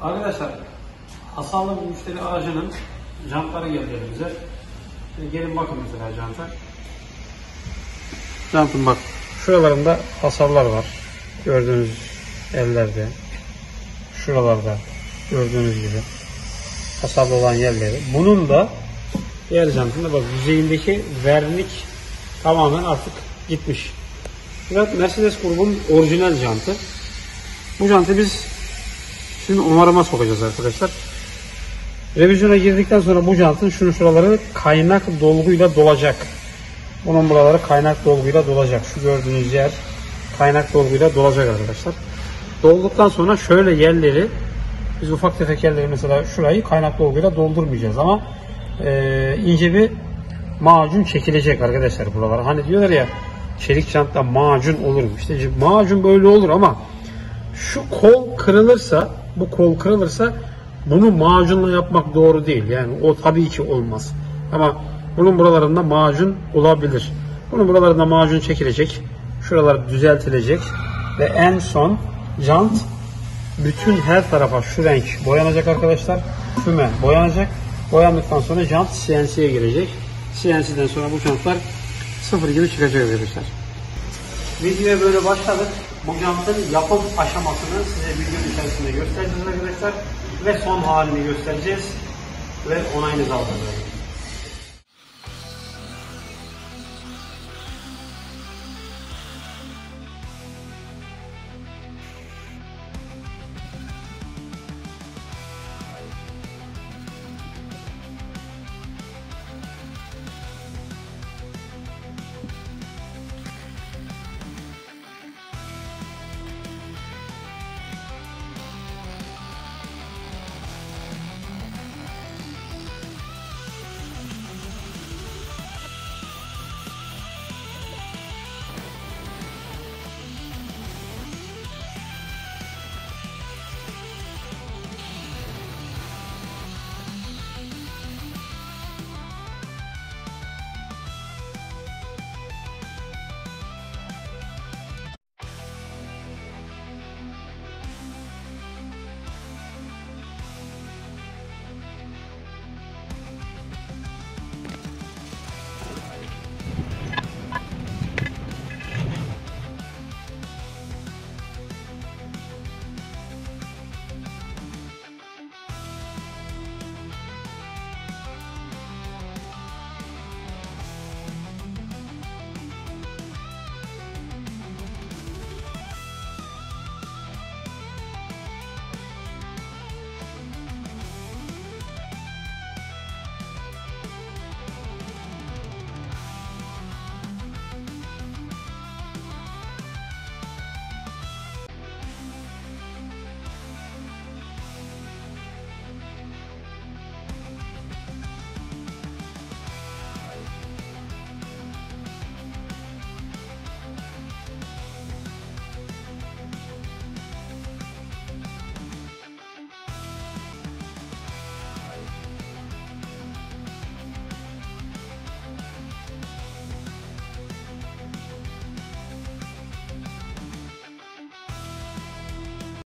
Arkadaşlar, hasarlı bir müşteri aracının jantları geldi elimize. Şimdi gelin bakın mesela janta. Jantın bak, şuralarında hasarlar var. Gördüğünüz ellerde. Şuralarda gördüğünüz gibi hasarlı olan yerleri. Bunun da diğer jantında bak, yüzeyindeki vernik tamamen artık gitmiş. Evet, Mercedes grubun orijinal jantı. Bu jantı biz şimdi onarıma sokacağız arkadaşlar. Revizyona girdikten sonra bu jantın şuraları kaynak dolguyla dolacak. Bunun buraları kaynak dolguyla dolacak. Şu gördüğünüz yer kaynak dolguyla dolacak arkadaşlar. Dolduktan sonra şöyle yerleri, biz ufak tefek yerleri mesela şurayı kaynak dolguyla doldurmayacağız ama ince bir macun çekilecek arkadaşlar buralara. Hani diyorlar ya, çelik jantta macun olur mu? İşte macun böyle olur ama şu kol kırılırsa, bu kol kırılırsa bunu macunla yapmak doğru değil. Yani o tabii ki olmaz. Ama bunun buralarında macun olabilir. Bunun buralarında macun çekilecek. Şuralar düzeltilecek. Ve en son jant bütün her tarafa şu renk boyanacak arkadaşlar. Füme boyanacak. Boyandıktan sonra jant CNC'ye girecek. CNC'den sonra bu jantlar sıfır gibi çıkacak arkadaşlar. Videoya böyle başladık. Bu jantın yapım aşamasını size video içerisinde göstereceğiz arkadaşlar. Ve son halini göstereceğiz. Ve onayınızı alacağız.